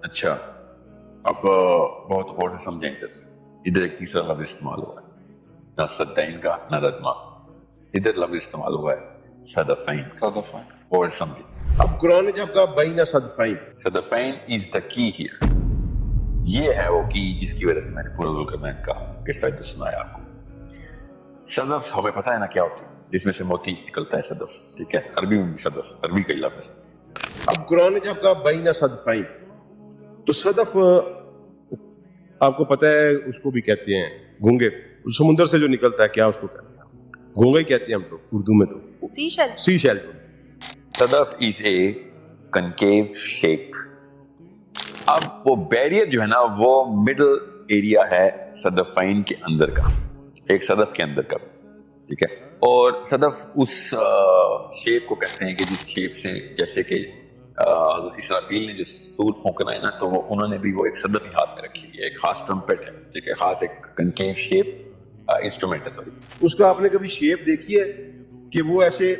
اچھا اب بہت غور سے سمجھیں ادھر ایک تیسرا لفظ استعمال ہوا ہے، نہ صدین کا نہ ردما، ادھر لفظ استعمال ہوا ہے صدفین۔ غور سے سمجھیں۔ اب قرآن نے جب کہا بین صدفین، صدفین از دا کی ہیئر، یہ ہے وہ کی جس کی وجہ سے میں نے پورا ذوالقرنین کا قصہ جو سنایا آپ کو۔ صدف ہمیں پتہ ہے نا کیا ہوتی ہے، جس میں سے موتی نکلتا ہے صدف، ٹھیک ہے، عربی میں بھی صدف عربی کا ہی لفظ ہے۔ اب قرآن نے جب کہا بین صدفین، تو صدف آپ کو پتہ ہے اس کو بھی کہتے ہیں گونگے، سمندر سے جو نکلتا ہے کیا اس کو کہتے ہیں؟ گونگا ہی کہتے ہیں ہم تو اردو میں تو سی شیل۔ صدف از اے کنکیو شیپ۔ اب وہ بیریئر جو ہے نا وہ مڈل ایریا ہے صدفین کے اندر کا، ایک صدف کے اندر کا، ٹھیک ہے، اور صدف اس شیپ کو کہتے ہیں کہ جس شیپ سے جیسے کہ اسرافیل نے جو سور پھونکنا ہے نا تو وہ انہوں نے بھی وہ ایک صدف ہی ہاتھ میں رکھی ہے، ایک خاص ٹرمپٹ ہے، ٹھیک ہے، خاص ایک کنکیو شیپ انسٹرومنٹ ہے۔ سوری، اس کا آپ نے کبھی شیپ دیکھی ہے کہ وہ ایسے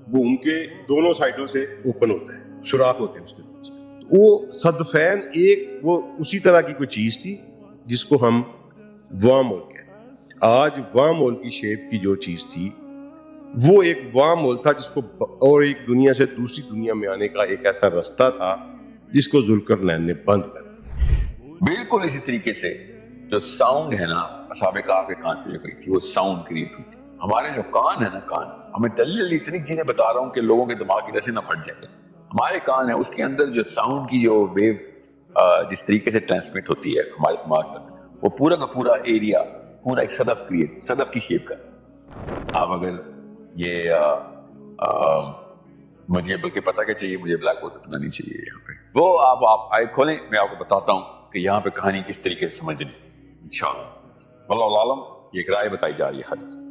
گھوم کے دونوں سائڈوں سے اوپن ہوتا ہے، سوراخ ہوتے ہیں اس کے بیچ میں۔ وہ صدفین ایک وہ اسی طرح کی کوئی چیز تھی جس کو ہم ورم ہول کہتے ہیں۔ آج ورم ہول کی شیپ کی جو چیز تھی وہ ایک ورم ہول تھا جس کو اور ایک دنیا سے دوسری دنیا میں آنے کا ایک ایسا رستہ تھا جس کو ذوالقرنین نے بند کر دیا۔ بالکل اسی طریقے سے جو ساؤنڈ ہے نا اصحاب کہف کے کان پہ جو گئی تھی وہ ساؤنڈ کریٹ ہوئی تھی۔ ہمارے جو کان ہے نا، کان ہمیں دلیل اتنی چیزیں بتا رہا ہوں کہ لوگوں کے دماغ کی رسیں نہ پھٹ جائیں۔ ہمارے کان ہے اس کے اندر جو ساؤنڈ کی جو ویو جس طریقے سے ٹرانسمٹ ہوتی ہے ہمارے دماغ تک، وہ پورا کا پورا ایریا پورا ایک صدف کریٹ، صدف کی شیپ کا۔ آپ اگر یہ مجھے بلکہ پتہ کیا چاہیے، مجھے بلیک بورڈ پہ نہیں چاہیے یہاں پہ، وہ آپ آیت کھولیں، میں آپ کو بتاتا ہوں کہ یہاں پہ کہانی کس طریقے سے سمجھنی انشاءاللہ۔ واللہ عالم، یہ ایک رائے بتائی جا رہی ہے خالی۔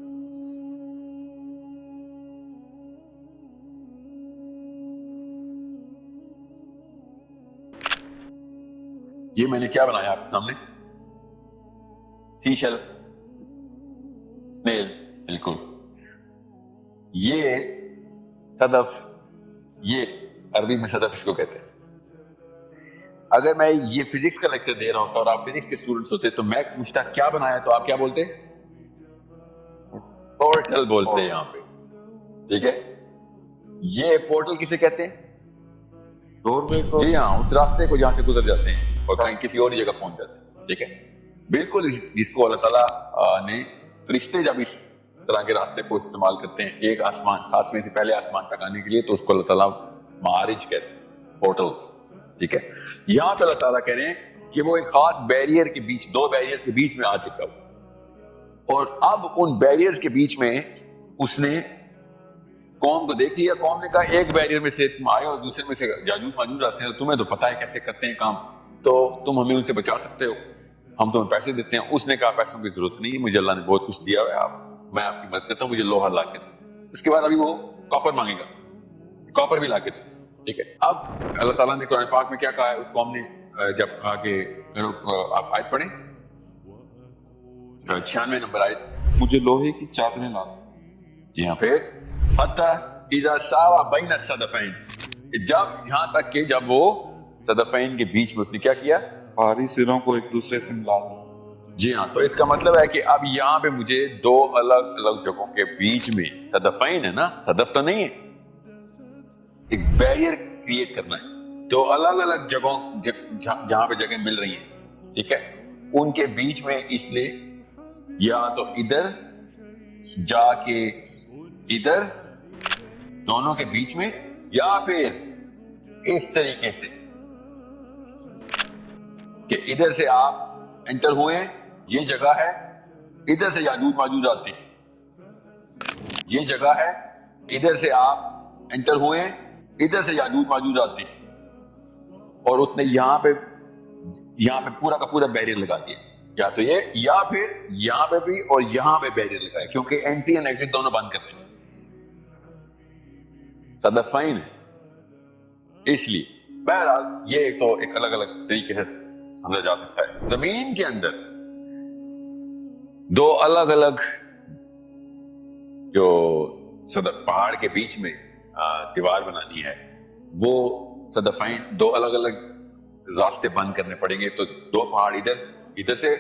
یہ میں نے کیا بنایا آپ کے سامنے؟ سی شیل، سنیل، بالکل یہ صدف، یہ عربی میں صدف اس کو کہتے ہیں۔ اگر میں یہ فزکس کا لیکچر دے رہا ہوتا اور آپ فزکس کے اسٹوڈنٹس ہوتے تو میں پوچھتا کیا بنایا تو آپ کیا بولتے؟ پورٹل بولتے ہیں یہاں پہ، ٹھیک ہے۔ یہ پورٹل کسے کہتے ہیں؟ جی ہاں، اس راستے کو جہاں سے گزر جاتے ہیں اور کہیں کسی اور جگہ پہنچ جاتے ہیں، ٹھیک ہے۔ بالکل جس کو اللہ تعالیٰ نے فرشتے جب اس طرح کے راستے کو استعمال کرتے ہیں ایک آسمان ساتویں سے پہلے آسمان تک آنے کے لیے تو اس کو اللہ تعالیٰ معارج کہتے ہیں، پورٹلز، ٹھیک ہے۔ یہاں پہ اللہ تعالیٰ کہہ رہے ہیں کہ وہ ایک خاص بیریئر کے بیچ، دو بیریئرز کے بیچ میں آ چکا ہو، اور اب ان بیریئرز کے بیچ میں اس نے قوم کو دیکھ لیا۔ قوم نے کہا ایک بیریئر میں سے تم آئے اور دوسرے میں سے یاجوج ماجوج آتے ہیں، تمہیں تو پتہ ہے کیسے کرتے ہیں کام، تو تم ہمیں ان سے بچا سکتے ہو، ہم تمہیں پیسے دیتے ہیں۔ اس نے کہا پیسوں کی ضرورت نہیں ہے، مجھے اللہ نے بہت کچھ دیا ہے، میں آپ کی مدد کرتا ہوں، مجھے لوہا لا کے دو۔ اس کے بعد ابھی وہ کاپر مانگے گا، کاپر بھی لا کے دو، ٹھیک ہے۔ اب اللہ تعالیٰ نے قرآن پاک میں کیا کہا ہے اس قوم نے جب کہا کہ آپ آیت پڑھیں 96 نمبر آیت، مجھے لوہے کی چادریں لا دو۔ جی ہاں، پھر حتی اذا ساوا بین الصدفین، جب یہاں تک کہ جب وہ صدفین کے بیچ میں اس نے کیا کیا؟ بھاری سروں کو ایک دوسرے سے ملا دو۔ جی ہاں، تو اس کا مطلب ہے کہ اب یہاں پہ مجھے دو الگ الگ جگہوں کے بیچ میں، صدفین ہے نا، صدف تو نہیں ہے، ایک بیریئر کریٹ کرنا ہے، تو الگ الگ جگہوں جہاں پہ جگہیں مل رہی ہیں، ٹھیک ہے، ان کے بیچ میں اس لیے یا تو ادھر جا کے ادھر دونوں کے بیچ میں، یا پھر اس طریقے سے کہ ادھر سے آپ انٹر ہوئے، یہ جگہ ہے، ادھر سے یاجوج ماجوج آتے ہیں، یہ جگہ ہے، ادھر سے آپ انٹر ہوئے، ادھر سے یاجوج ماجوج آتے ہیں، اور اس نے یہاں پہ پورا کا پورا بیریئر لگا دیا، یا تو یہ یا پھر یہاں پہ بھی اور یہاں پہ بیریئر لگایا، کیونکہ انٹری اینڈ ایگزٹ دونوں بند کر رہے ہیں، صدفین ہے اس لیے۔ بہرحال یہ تو ایک الگ الگ طریقے سے سمجھا جا سکتا ہے۔ زمین کے اندر دو الگ الگ جو پہاڑ کے بیچ میں دیوار بنانی ہے، وہ صدفین دو الگ الگ راستے بند کرنے پڑیں گے. تو دو پہاڑ ادھر سے,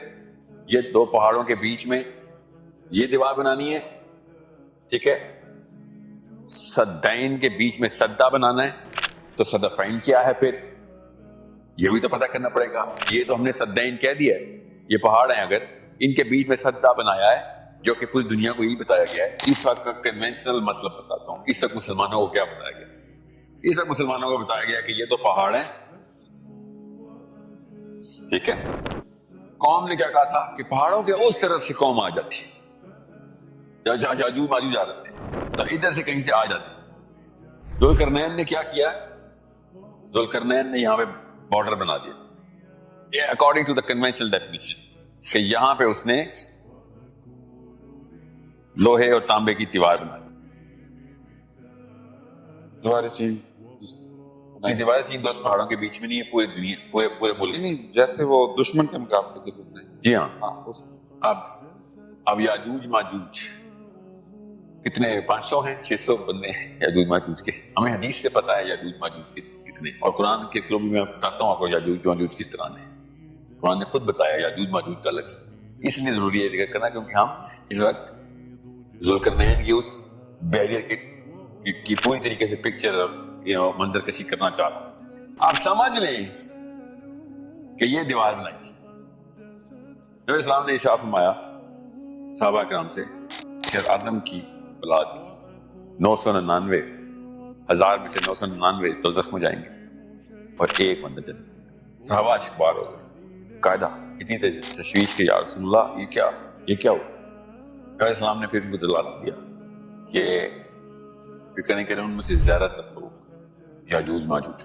یہ دو پہاڑوں کے بیچ میں یہ دیوار بنانی ہے, ٹھیک ہے. سدین کے بیچ میں سدا بنانا ہے. تو صدفین کیا ہے پھر, یہ بھی تو پتہ کرنا پڑے گا. یہ تو ہم نے سدین کہہ دیا ہے, یہ پہاڑ ہیں, اگر ان کے بیچ میں سدا بنایا ہے, جو کہ پوری دنیا کو یہی بتایا گیا ہے. اس وقت کا کنونشنل مطلب بتاتا ہوں. اس وقت مسلمانوں کو کیا بتایا گیا؟ اس وقت مسلمانوں کو بتایا گیا کہ یہ تو پہاڑ ہیں, ٹھیک ہے. قوم نے کیا کہا تھا کہ پہاڑوں کے اس طرف سے قوم آ جاتی, یاجوج ماجوج آ جاتے ہیں, تو ادھر سے کہیں سے آ جاتے ہیں. ذوالقرنین نے کیا کیا؟ ذوالقرنین نے یہاں پہ بارڈر بنا دیا according to the conventional definition, کہ یہاں پہ اس نے لوہے اور تانبے کی دیوار بنا دی. دیوار چین دیوار چین دو پہاڑوں کے بیچ میں نہیں ہے, پورے دنیا پورے ملک. نہیں, جیسے وہ دشمن کے مقابلے کے لیے نہیں. جی ہاں. اب یاجوج ماجوج کتنے؟ 500 ہیں, 600 بندے ہیں یاجوج ماجوج کے. ہمیں حدیث سے پتا ہے یاجوج ماجوج کتنے, اور قرآن کے تھرو بھی میں بتاتا ہوں آپ کو یاجوج ماجوج کس طرح ہیں. قرآن نے خود بتایا یاجوج ماجوج کا الگ سے. اس لیے ضروری ہے ذکر کرنا کیونکہ ہم اس وقت ذوالقرنین کی اس بیریئر کی پوری طریقے سے پکچر منظر کشی کرنا چاہتا ہوں. آپ سمجھ لیں کہ یہ دیوار بنائی تھی. نبی اسلام نے ارشاد فرمایا صحابہ کرام سے کہ آدم کی اولاد کی 999 ہزار میں سے 999 دوزخ میں جائیں گے اور ایک بندہ جنت. صحابہ اشکبار ہو گئے, قاعدہ اتنی تشویش کہ یا رسول اللہ یہ کیا ہو. نبی اسلام نے پھر ان کو دلاسا دیا کہ فکر نہیں کریں, ان میں سے زیادہ تر لوگ یاجوج ماجوج,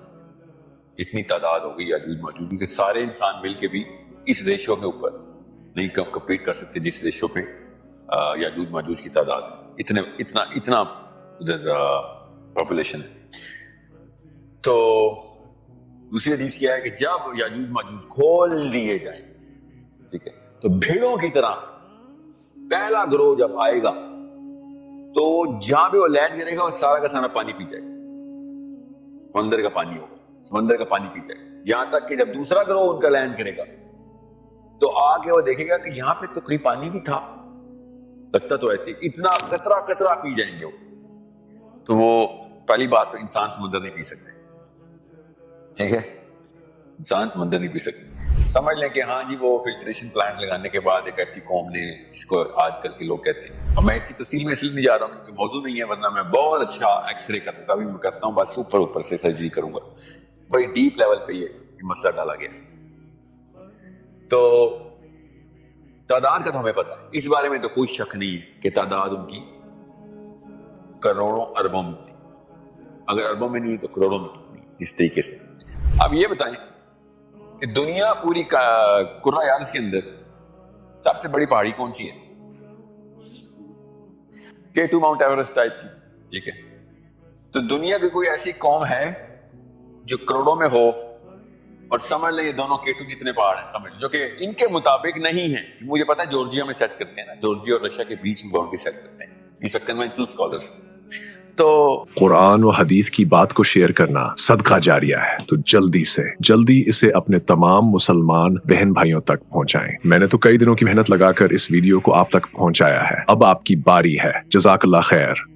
اتنی تعداد ہو گئی یاجوج ماجوج کیونکہ سارے انسان مل کے بھی اس ریشو کے اوپر نہیں کمپیٹ کر سکتے جس ریشو پہ یاجوج ماجوج کی تعداد ہے. اتنا ادھر پاپولیشن ہے. تو دوسری حدیث کیا ہے کہ جب یاجوج ماجوج کھول دیے جائیں, ٹھیک ہے, تو بھیڑوں کی طرح پہلا گروہ جب آئے گا تو جہاں پہ وہ لینڈ کرے گا وہ سارا کا سارا پانی پی جائے گا. سمندر کا پانی ہوگا, سمندر کا پانی پی جائے گا. یہاں تک کہ جب دوسرا گروہ ان کا لینڈ کرے گا تو آ کے وہ دیکھے گا کہ یہاں پہ تو کہیں پانی بھی تھا, لگتا تو ایسے اتنا قطرہ پی جائیں گے وہ. تو وہ پہلی بات تو انسان سمندر نہیں پی سکتے, ٹھیک ہے, انسان سمندر نہیں پی سکتے. سمجھ لیں کہ ہاں جی وہ فلٹریشن پلانٹ لگانے کے بعد ایک ایسی قوم نے جس کو آج کل کے لوگ کہتے ہیں. اب میں اس کی تفصیل میں اس لیے نہیں جا رہا ہوں کیونکہ موضوع نہیں ہے, ورنہ میں بہت اچھا ایکس رے کرتا تھا, ابھی میں کرتا ہوں, بس اوپر سے سرجری کروں گا. بڑی ڈیپ لیول پہ یہ مسئلہ ڈالا گیا. تو تعداد کا تو ہمیں پتا ہے, اس بارے میں تو کوئی شک نہیں ہے کہ تعداد ان کی کروڑوں اربوں میں, اگر اربوں میں نہیں تو کروڑوں میں نہیں, اس طریقے سے. اب یہ بتائیں کہ دنیا پوری کرۂ ارض کے اندر سب سے بڑی پہاڑی کون سی ہے؟ K2 ماؤنٹ ایورسٹ ٹائپ کی, ٹھیک ہے. تو دنیا کی کوئی ایسی قوم ہے جو کروڑوں میں ہو, اور سمجھ لیں یہ دونوں K2 جتنے پہاڑ ہیں سمجھ, جو کہ ان کے مطابق نہیں ہیں. مجھے پتا ہے جورجیا میں سیٹ کرتے ہیں نا, جورجیا اور رشیا کے بیچ میں باؤنڈری سیٹ کرتے ہیں اس وقت کنونشنل اسکالرس. تو قرآن و حدیث کی بات کو شیئر کرنا صدقہ جاریہ ہے, تو جلدی اسے اپنے تمام مسلمان بہن بھائیوں تک پہنچائیں. میں نے تو کئی دنوں کی محنت لگا کر اس ویڈیو کو آپ تک پہنچایا ہے, اب آپ کی باری ہے. جزاک اللہ خیر.